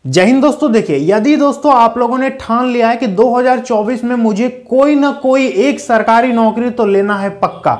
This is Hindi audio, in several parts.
जय हिंद दोस्तों। देखिए, यदि दोस्तों आप लोगों ने ठान लिया है कि 2024 में मुझे कोई ना कोई एक सरकारी नौकरी तो लेना है पक्का,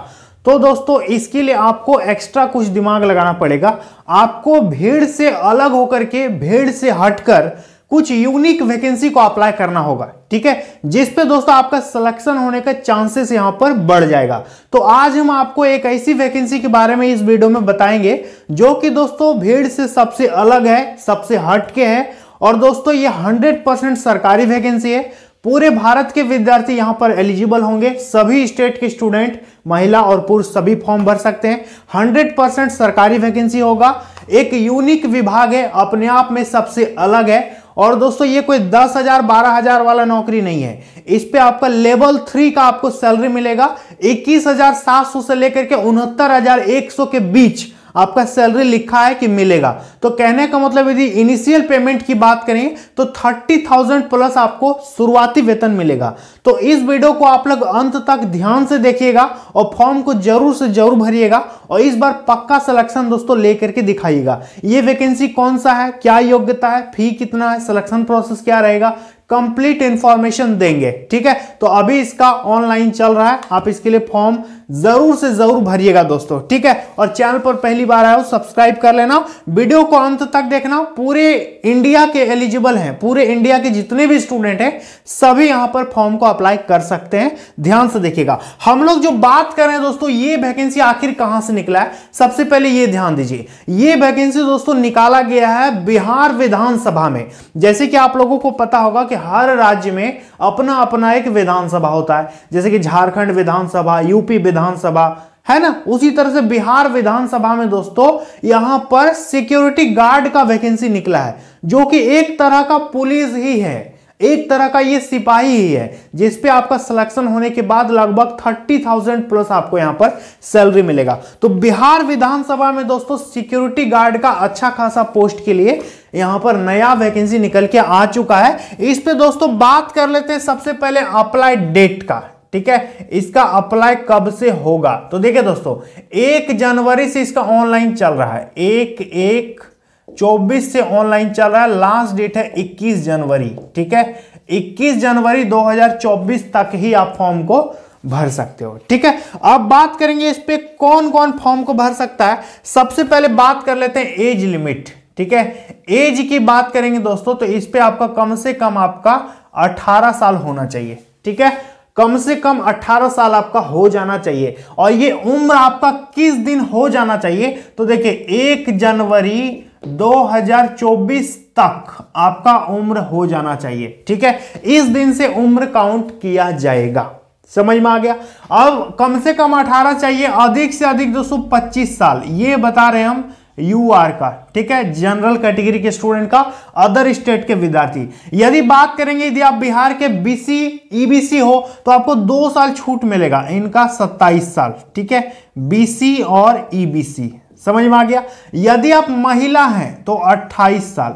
तो दोस्तों इसके लिए आपको एक्स्ट्रा कुछ दिमाग लगाना पड़ेगा। आपको भीड़ से अलग होकर के, भीड़ से हटकर कुछ यूनिक वैकेंसी को अप्लाई करना होगा, ठीक है, जिस पे दोस्तों आपका सिलेक्शन होने का चांसेस यहां पर बढ़ जाएगा। तो आज हम आपको एक ऐसी वैकेंसी के बारे में इस वीडियो में बताएंगे जो कि दोस्तों भीड़ से सबसे अलग है, सबसे हटके है, और दोस्तों ये 100% सरकारी वैकेंसी है। पूरे भारत के विद्यार्थी यहां पर एलिजिबल होंगे। सभी स्टेट के स्टूडेंट, महिला और पुरुष सभी फॉर्म भर सकते हैं। 100% सरकारी वैकेंसी होगा। एक यूनिक विभाग है, अपने आप में सबसे अलग है। और दोस्तों ये कोई 10,000 12,000 वाला नौकरी नहीं है। इस पे आपका लेवल 3 का आपको सैलरी मिलेगा। 21,700 से लेकर के 69,100 के बीच आपका सैलरी लिखा है कि मिलेगा। तो कहने का मतलब यदि इनिशियल पेमेंट की बात करें तो 30,000 प्लस आपको शुरुआती वेतन मिलेगा। तो इस वीडियो को आप लोग अंत तक ध्यान से देखिएगा और फॉर्म को जरूर से जरूर भरिएगा और इस बार पक्का सिलेक्शन दोस्तों लेकर के दिखाइएगा। ये वैकेंसी कौन सा है, क्या योग्यता है, फी कितना है, सिलेक्शन प्रोसेस क्या रहेगा, कंप्लीट इंफॉर्मेशन देंगे, ठीक है। तो अभी इसका ऑनलाइन चल रहा है, आप इसके लिए फॉर्म जरूर से जरूर भरिएगा दोस्तों, ठीक है। और चैनल पर पहली बार आए हो सब्सक्राइब कर लेना, वीडियो को अंत तक देखना। पूरे इंडिया के एलिजिबल हैं, पूरे इंडिया के जितने भी स्टूडेंट हैं सभी यहां पर फॉर्म को अप्लाई कर सकते हैं। ध्यान से देखिएगा। हम लोग जो बात कर रहे हैं दोस्तों, ये वैकेंसी आखिर कहां से निकला है, सबसे पहले ये ध्यान दीजिए। ये वैकेंसी दोस्तों निकाला गया है बिहार विधानसभा में। जैसे कि आप लोगों को पता होगा कि हर राज्य में अपना अपना एक विधानसभा होता है, जैसे कि झारखंड विधानसभा, यूपी विधानसभा, है ना। उसी तरह से बिहार विधानसभा में दोस्तों यहां पर सिक्योरिटी गार्ड का वैकेंसी निकला है, जो कि एक तरह का पुलिस ही है, एक तरह का ये सिपाही ही है, जिसपे आपका सिलेक्शन होने के बाद लगभग 30,000 प्लस आपको यहां पर सैलरी मिलेगा। तो बिहार विधानसभा में दोस्तों सिक्योरिटी गार्ड का अच्छा खासा पोस्ट के लिए यहां पर नया वैकेंसी निकल के आ चुका है। इस पे दोस्तों बात कर लेते हैं सबसे पहले अप्लाई डेट का, ठीक है। इसका अप्लाई कब से होगा, तो देखिए दोस्तों 1 जनवरी से इसका ऑनलाइन चल रहा है। 1/1/24 से ऑनलाइन चल रहा है। लास्ट डेट है 21 जनवरी, ठीक है। 21 जनवरी 2024 तक ही आप फॉर्म को भर सकते हो, ठीक है। अब बात करेंगे इस पे कौन कौन फॉर्म को भर सकता है। सबसे पहले बात कर लेते हैं एज लिमिट, ठीक है। एज की बात करेंगे दोस्तों तो इस पे आपका कम से कम आपका 18 साल होना चाहिए, ठीक है। कम से कम 18 साल आपका हो जाना चाहिए। और ये उम्र आपका किस दिन हो जाना चाहिए, तो देखिए 1 जनवरी 2024 तक आपका उम्र हो जाना चाहिए, ठीक है। इस दिन से उम्र काउंट किया जाएगा, समझ में आ गया। अब कम से कम 18 चाहिए, अधिक से अधिक दोस्तों 25 साल, ये बता रहे हम यूआर का, ठीक है, जनरल कैटेगरी के स्टूडेंट का, अदर स्टेट के विद्यार्थी। यदि बात करेंगे यदि आप बिहार के बीसी ईबीसी हो तो आपको 2 साल छूट मिलेगा, इनका 27 साल, ठीक है, बीसी और ईबीसी, समझ में आ गया। यदि आप महिला हैं तो 28 साल,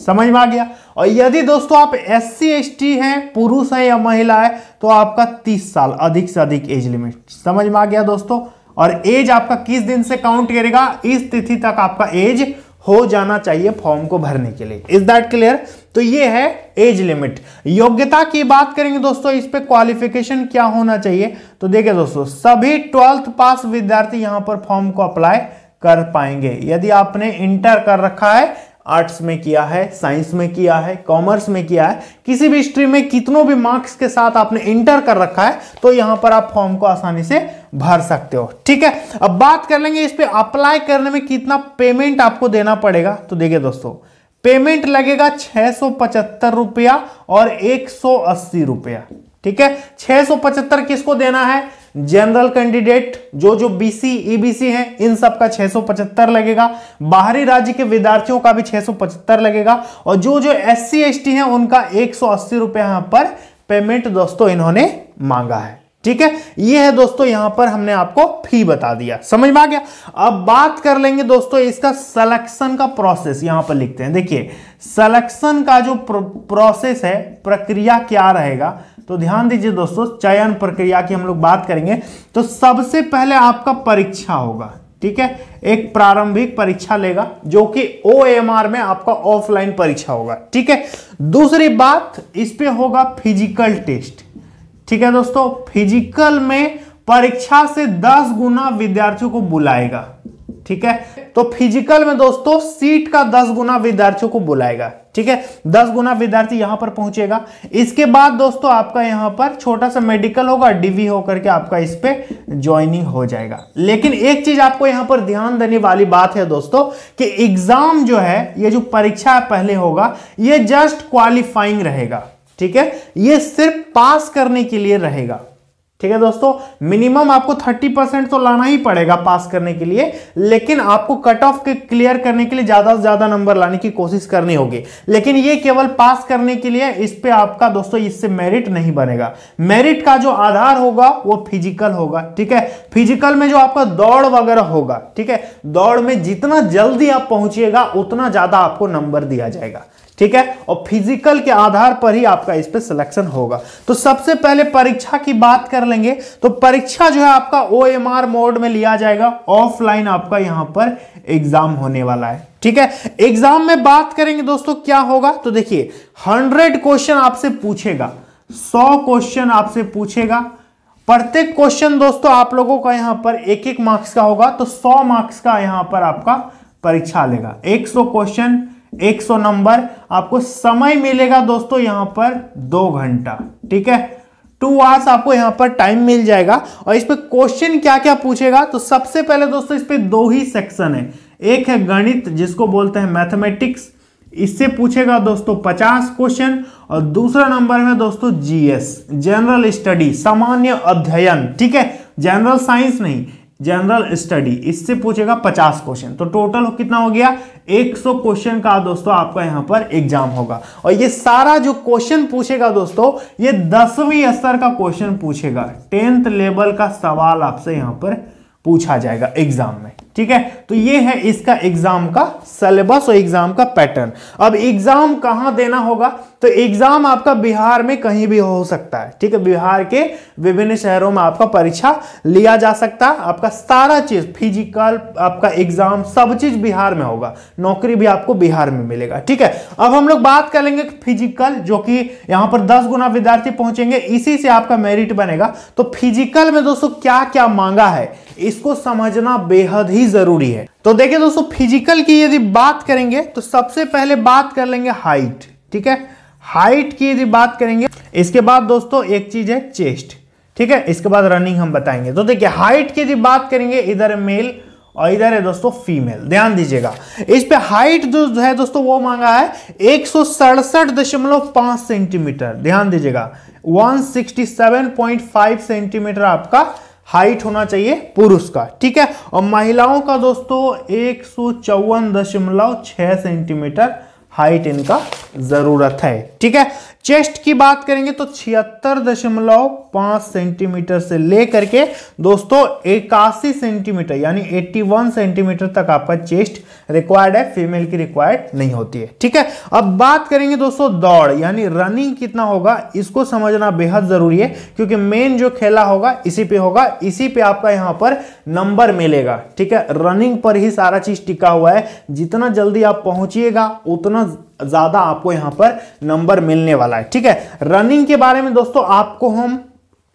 समझ में आ गया। और यदि दोस्तों आप SC ST हैं, पुरुष हैं या महिला है, तो आपका 30 साल अधिक से अधिक एज लिमिट, समझ में आ गया दोस्तों। और एज आपका किस दिन से काउंट करेगा, इस तिथि तक आपका एज हो जाना चाहिए फॉर्म को भरने के लिए। Is that clear. तो ये है एज लिमिट। योग्यता की बात करेंगे दोस्तों, इस पे क्वालिफिकेशन क्या होना चाहिए, तो देखिए दोस्तों सभी 12th पास विद्यार्थी यहां पर फॉर्म को अप्लाई कर पाएंगे। यदि आपने इंटर कर रखा है, आर्ट्स में किया है, साइंस में किया है, कॉमर्स में किया है, किसी भी स्ट्रीम में कितनों भी मार्क्स के साथ आपने इंटर कर रखा है, तो यहां पर आप फॉर्म को आसानी से भर सकते हो, ठीक है। अब बात कर लेंगे इस पे अप्लाई करने में कितना पेमेंट आपको देना पड़ेगा, तो देखिए दोस्तों पेमेंट लगेगा 675 रुपया और 180 रुपया, ठीक है। 675 किसको देना है, जनरल कैंडिडेट जो बीसी ईबीसी हैं, इन सब का 675 लगेगा। बाहरी राज्य के विद्यार्थियों का भी 675 लगेगा। और जो SC ST हैं उनका 180 रुपया यहां पर पेमेंट दोस्तों इन्होंने मांगा है, ठीक है। ये है दोस्तों यहां पर हमने आपको फी बता दिया, समझ में आ गया। अब बात कर लेंगे दोस्तों इसका सिलेक्शन का प्रोसेस, यहां पर लिखते हैं। देखिए सिलेक्शन का जो प्रोसेस है, प्रक्रिया क्या रहेगा, तो ध्यान दीजिए दोस्तों। चयन प्रक्रिया की हम लोग बात करेंगे तो सबसे पहले आपका परीक्षा होगा, ठीक है, एक प्रारंभिक परीक्षा लेगा जो कि OMR में आपका ऑफलाइन परीक्षा होगा। ठीक है, दूसरी बात इस पे होगा फिजिकल टेस्ट। ठीक है दोस्तों, फिजिकल में परीक्षा से 10 गुना विद्यार्थियों को बुलाएगा। ठीक है, तो फिजिकल में दोस्तों सीट का 10 गुना विद्यार्थियों को बुलाएगा। ठीक है, 10 गुना विद्यार्थी यहां पर पहुंचेगा। इसके बाद दोस्तों आपका यहां पर छोटा सा मेडिकल होगा, DV होकर के आपका इस पे ज्वाइनिंग हो जाएगा। लेकिन एक चीज आपको यहां पर ध्यान देने वाली बात है दोस्तों कि एग्जाम जो है, ये जो परीक्षा पहले होगा, ये जस्ट क्वालिफाइंग रहेगा। ठीक है, ये सिर्फ पास करने के लिए रहेगा। ठीक है दोस्तों, मिनिमम आपको 30% तो लाना ही पड़ेगा पास करने के लिए, लेकिन आपको कट ऑफ के क्लियर करने के लिए ज्यादा से ज्यादा नंबर लाने की कोशिश करनी होगी। लेकिन ये केवल पास करने के लिए, इस पे आपका दोस्तों इससे मेरिट नहीं बनेगा। मेरिट का जो आधार होगा वो फिजिकल होगा। ठीक है, फिजिकल में जो आपका दौड़ वगैरह होगा, ठीक है, दौड़ में जितना जल्दी आप पहुंचिएगा उतना ज्यादा आपको नंबर दिया जाएगा। ठीक है, और फिजिकल के आधार पर ही आपका इस पे सिलेक्शन होगा। तो सबसे पहले परीक्षा की बात कर लेंगे। तो परीक्षा जो है आपका OMR मोड में लिया जाएगा, ऑफलाइन आपका यहां पर एग्जाम होने वाला है। ठीक है, एग्जाम में बात करेंगे दोस्तों क्या होगा, तो देखिए 100 क्वेश्चन आपसे पूछेगा, 100 क्वेश्चन आपसे पूछेगा। प्रत्येक क्वेश्चन दोस्तों आप लोगों का यहां पर 1-1 मार्क्स का होगा, तो 100 मार्क्स का यहां पर आपका परीक्षा लेगा। 100 क्वेश्चन, 100 नंबर। आपको समय मिलेगा दोस्तों यहां पर 2 घंटा। ठीक है, 2 आवर्स आपको यहां पर टाइम मिल जाएगा। और इस पे क्वेश्चन क्या क्या पूछेगा, तो सबसे पहले दोस्तों इस पे 2 ही सेक्शन है। एक है गणित जिसको बोलते हैं मैथमेटिक्स, इससे पूछेगा दोस्तों 50 क्वेश्चन। और दूसरा नंबर में दोस्तों GS, जनरल स्टडी, सामान्य अध्ययन। ठीक है, जनरल साइंस नहीं, जनरल स्टडी, इससे पूछेगा 50 क्वेश्चन। तो टोटल कितना हो गया, 100 क्वेश्चन का दोस्तों आपका यहां पर एग्जाम होगा। और ये सारा जो क्वेश्चन पूछेगा दोस्तों, ये 10वीं स्तर का क्वेश्चन पूछेगा। 10th लेवल का सवाल आपसे यहां पर पूछा जाएगा एग्जाम में। ठीक है, तो ये है इसका एग्जाम का सिलेबस और एग्जाम का पैटर्न। अब एग्जाम कहां देना होगा, तो एग्जाम आपका बिहार में कहीं भी हो सकता है। ठीक है, बिहार के विभिन्न शहरों में आपका परीक्षा लिया जा सकता है। आपका सारा चीज, फिजिकल, आपका एग्जाम, सब चीज बिहार में होगा। नौकरी भी आपको बिहार में मिलेगा। ठीक है, अब हम लोग बात कर लेंगे फिजिकल, जो कि यहां पर 10 गुना विद्यार्थी पहुंचेंगे, इसी से आपका मेरिट बनेगा। तो फिजिकल में दोस्तों क्या क्या मांगा है, इसको समझना बेहद ही जरूरी है। तो देखिए दोस्तों, फिजिकल की यदि बात करेंगे तो सबसे पहले बात कर लेंगे हाइट। ठीक है, हाइट की यदि बात करेंगे, इसके बाद दोस्तों एक चीज है चेस्ट। ठीक है, इसके बाद रनिंग हम बताएंगे। तो देखिए हाइट की यदि बात करेंगे, इधर है मेल और इधर है दोस्तों फीमेल। ध्यान दीजिएगा, इस पे हाइट जो है दोस्तों वो मांगा है 167.5 सेंटीमीटर। ध्यान दीजिएगा, 167.5 सेंटीमीटर आपका हाइट होना चाहिए पुरुष का। ठीक है, और महिलाओं का दोस्तों 154.6 सेंटीमीटर हाइट इनका जरूरत है। ठीक है, चेस्ट की बात करेंगे तो 76.5 सेंटीमीटर से लेकर के दोस्तों 81 सेंटीमीटर यानी 81 सेंटीमीटर तक आपका चेस्ट रिक्वायर्ड है, फीमेल की रिक्वायर्ड नहीं होती है। ठीक है, अब बात करेंगे दोस्तों दौड़ यानी रनिंग कितना होगा, इसको समझना बेहद जरूरी है, क्योंकि मेन जो खेला होगा इसी पे होगा, इसी पे आपका यहां पर नंबर मिलेगा। ठीक है, रनिंग पर ही सारा चीज टिका हुआ है। जितना जल्दी आप पहुंचिएगा उतना ज्यादा आपको यहां पर नंबर मिलने वाला है। ठीक है, रनिंग के बारे में दोस्तों आपको हम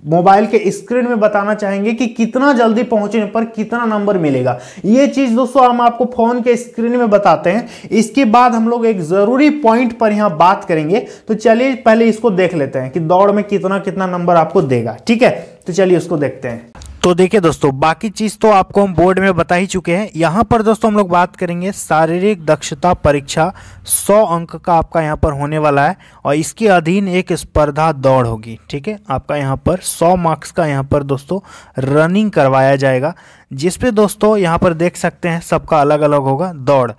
मोबाइल के स्क्रीन में बताना चाहेंगे कि कितना जल्दी पहुंचने पर कितना नंबर मिलेगा। ये चीज दोस्तों हम आपको फोन के स्क्रीन में बताते हैं। इसके बाद हम लोग एक जरूरी पॉइंट पर यहां बात करेंगे। तो चलिए पहले इसको देख लेते हैं कि दौड़ में कितना कितना नंबर आपको देगा। ठीक है, तो चलिए उसको देखते हैं। तो देखिए दोस्तों, बाकी चीज तो आपको हम बोर्ड में बता ही चुके हैं। यहाँ पर दोस्तों हम लोग बात करेंगे शारीरिक दक्षता परीक्षा, 100 अंक का आपका यहाँ पर होने वाला है और इसके अधीन एक स्पर्धा दौड़ होगी। ठीक है, आपका यहाँ पर 100 मार्क्स का यहाँ पर दोस्तों रनिंग करवाया जाएगा, जिसपे दोस्तों यहाँ पर देख सकते हैं सबका अलग अलग होगा। दौड़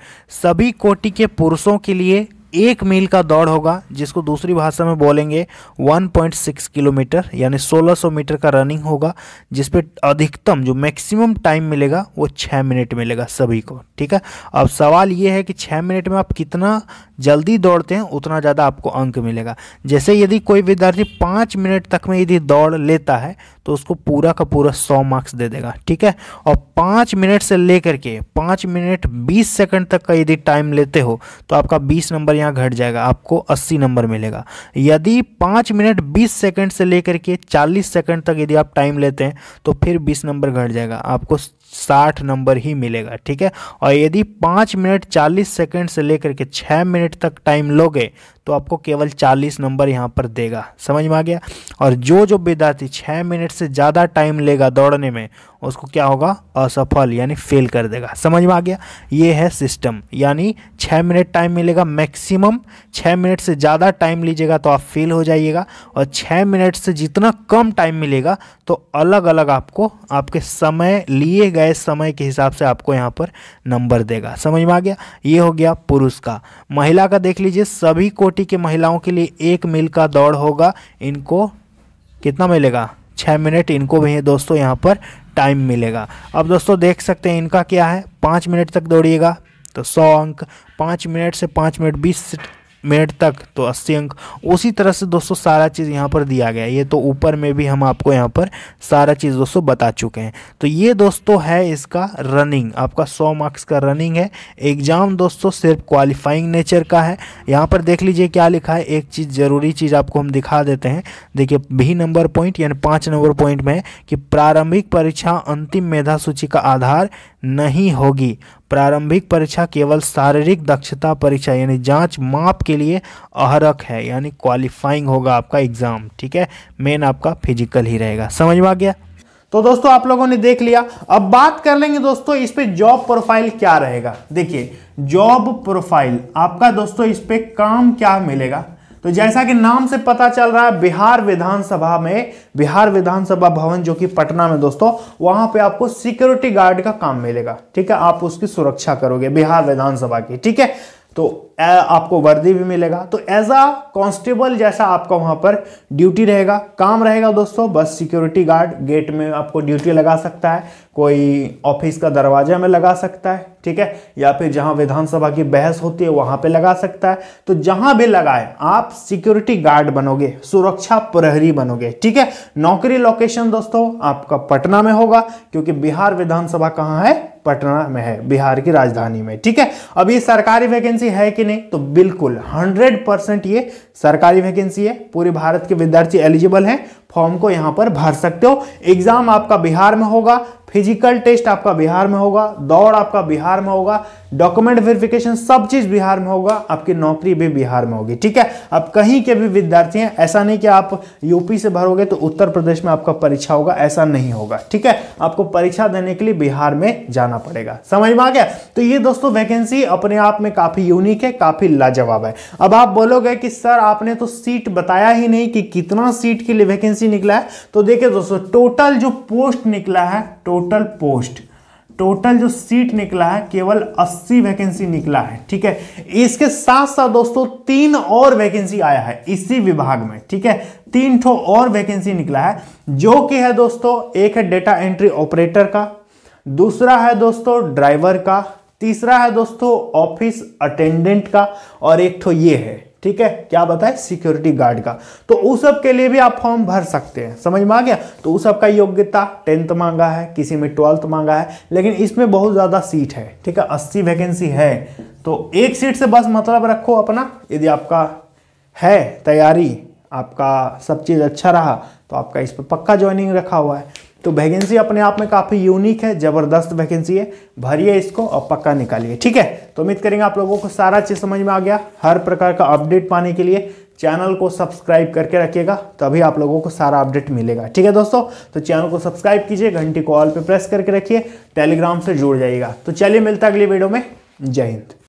सभी कोटि के पुरुषों के लिए 1 मील का दौड़ होगा, जिसको दूसरी भाषा में बोलेंगे 1.6 किलोमीटर यानी 1600 मीटर का रनिंग होगा, जिस पे अधिकतम जो मैक्सिमम टाइम मिलेगा वो 6 मिनट मिलेगा सभी को। ठीक है, अब सवाल ये है कि 6 मिनट में आप कितना जल्दी दौड़ते हैं उतना ज़्यादा आपको अंक मिलेगा। जैसे यदि कोई विद्यार्थी 5 मिनट तक में यदि दौड़ लेता है तो उसको पूरा का पूरा 100 मार्क्स दे देगा। ठीक है, और 5 मिनट से लेकर के 5 मिनट 20 सेकंड तक का यदि टाइम लेते हो तो आपका 20 नंबर यहाँ घट जाएगा, आपको 80 नंबर मिलेगा। यदि 5 मिनट 20 सेकंड से लेकर के 40 सेकंड तक यदि आप टाइम लेते हैं तो फिर 20 नंबर घट जाएगा, आपको 60 नंबर ही मिलेगा। ठीक है, और यदि 5 मिनट 40 सेकंड से लेकर के 6 मिनट तक टाइम लोगे तो आपको केवल 40 नंबर यहाँ पर देगा। समझ में आ गया। और जो विद्यार्थी 6 मिनट से ज़्यादा टाइम लेगा दौड़ने में उसको क्या होगा, असफल यानी फेल कर देगा। समझ में आ गया। ये है सिस्टम, यानी 6 मिनट टाइम मिलेगा मैक्सिमम, 6 मिनट से ज़्यादा टाइम लीजिएगा तो आप फेल हो जाइएगा, और 6 मिनट से जितना कम टाइम मिलेगा तो अलग अलग आपको आपके समय लिए गए समय के हिसाब से आपको यहाँ पर नंबर देगा। समझ में आ गया। ये हो गया पुरुष का। महिला का देख लीजिए, सभी कोटि के महिलाओं के लिए 1 मील का दौड़ होगा। इनको कितना मिलेगा, 6 मिनट इनको भी है दोस्तों यहाँ पर टाइम मिलेगा। अब दोस्तों देख सकते हैं इनका क्या है, 5 मिनट तक दौड़िएगा तो 100 अंक, 5 मिनट से 5 मिनट 20 मिनट तक तो 80 अंक। उसी तरह से दोस्तों सारा चीज़ यहाँ पर दिया गया है। ये तो ऊपर में भी हम आपको यहाँ पर सारा चीज़ दोस्तों बता चुके हैं। तो ये दोस्तों है इसका रनिंग, आपका 100 मार्क्स का रनिंग है। एग्ज़ाम दोस्तों सिर्फ क्वालिफाइंग नेचर का है। यहाँ पर देख लीजिए क्या लिखा है, एक चीज़ ज़रूरी चीज़ आपको हम दिखा देते हैं। देखिए बी नंबर पॉइंट यानी 5 नंबर पॉइंट में है कि प्रारंभिक परीक्षा अंतिम मेधा सूची का आधार नहीं होगी। प्रारंभिक परीक्षा केवल शारीरिक दक्षता परीक्षा यानी जांच माप के लिए अहरक है, यानी क्वालिफाइंग होगा आपका एग्जाम। ठीक है, मेन आपका फिजिकल ही रहेगा। समझ में आ गया। तो दोस्तों आप लोगों ने देख लिया। अब बात कर लेंगे दोस्तों इस पे जॉब प्रोफाइल क्या रहेगा। देखिए जॉब प्रोफाइल आपका दोस्तों इस पे काम क्या मिलेगा। तो जैसा कि नाम से पता चल रहा है, बिहार विधानसभा में, बिहार विधानसभा भवन जो कि पटना में दोस्तों, वहां पे आपको सिक्योरिटी गार्ड का काम मिलेगा। ठीक है, आप उसकी सुरक्षा करोगे बिहार विधानसभा की। ठीक है, तो आपको वर्दी भी मिलेगा। तो एज अ कांस्टेबल जैसा आपका वहां पर ड्यूटी रहेगा, काम रहेगा दोस्तों। बस सिक्योरिटी गार्ड गेट में आपको ड्यूटी लगा सकता है, कोई ऑफिस का दरवाजा में लगा सकता है। ठीक है, या फिर जहां विधानसभा की बहस होती है वहां पे लगा सकता है। तो जहां भी लगाए आप सिक्योरिटी गार्ड बनोगे, सुरक्षा प्रहरी बनोगे। ठीक है, नौकरी लोकेशन दोस्तों आपका पटना में होगा, क्योंकि बिहार विधानसभा कहां है, पटना में है, बिहार की राजधानी में। ठीक है, अब ये सरकारी वैकेंसी है कि नहीं, तो बिल्कुल 100% ये सरकारी वैकेंसी है। पूरे भारत के विद्यार्थी एलिजिबल हैं, फॉर्म को यहां पर भर सकते हो। एग्जाम आपका बिहार में होगा, फिजिकल टेस्ट आपका बिहार में होगा, दौड़ आपका बिहार में होगा, डॉक्यूमेंट वेरिफिकेशन सब चीज बिहार में होगा, आपकी नौकरी भी बिहार में होगी। ठीक है, अब कहीं के भी विद्यार्थी हैं, ऐसा नहीं कि आप यूपी से भरोगे तो उत्तर प्रदेश में आपका परीक्षा होगा, ऐसा नहीं होगा। ठीक है, आपको परीक्षा देने के लिए बिहार में जाना पड़ेगा। समझ में आ गया। तो ये दोस्तों वैकेंसी अपने आप में काफी यूनिक है, काफी लाजवाब है। अब आप बोलोगे कि सर आपने तो सीट बताया ही नहीं कि कितना सीट के लिए वैकेंसी निकला है। तो देखिए दोस्तों, टोटल जो पोस्ट निकला है, टोटल जो सीट निकला है केवल 80 वैकेंसी निकला है। ठीक है, इसके साथ साथ दोस्तों 3 और वैकेंसी आया है इसी विभाग में। ठीक है, 3 ठो और वैकेंसी निकला है, जो कि है दोस्तों, एक है डेटा एंट्री ऑपरेटर का, दूसरा है दोस्तों ड्राइवर का, तीसरा है दोस्तों ऑफिस अटेंडेंट का, और एक ठो ये है। ठीक है, क्या बताए, सिक्योरिटी गार्ड का। तो उस सब के लिए भी आप फॉर्म भर सकते हैं। समझ में आ गया। तो उस सब का योग्यता 10th मांगा है, किसी में 12th मांगा है, लेकिन इसमें बहुत ज्यादा सीट है। ठीक है, 80 वैकेंसी है, तो एक सीट से बस मतलब रखो अपना। यदि आपका है तैयारी, आपका सब चीज अच्छा रहा, तो आपका इस पर पक्का ज्वाइनिंग रखा हुआ है। तो वैकेंसी अपने आप में काफ़ी यूनिक है, ज़बरदस्त वैकेंसी है। भरिए इसको और पक्का निकालिए। ठीक है, तो उम्मीद करेंगे आप लोगों को सारा चीज़ समझ में आ गया। हर प्रकार का अपडेट पाने के लिए चैनल को सब्सक्राइब करके रखिएगा, तभी आप लोगों को सारा अपडेट मिलेगा। ठीक है दोस्तों, तो चैनल को सब्सक्राइब कीजिए, घंटी को ऑल पे प्रेस करके रखिए, टेलीग्राम से जुड़ जाइएगा। तो चलिए मिलता है अगली वीडियो में। जय हिंद।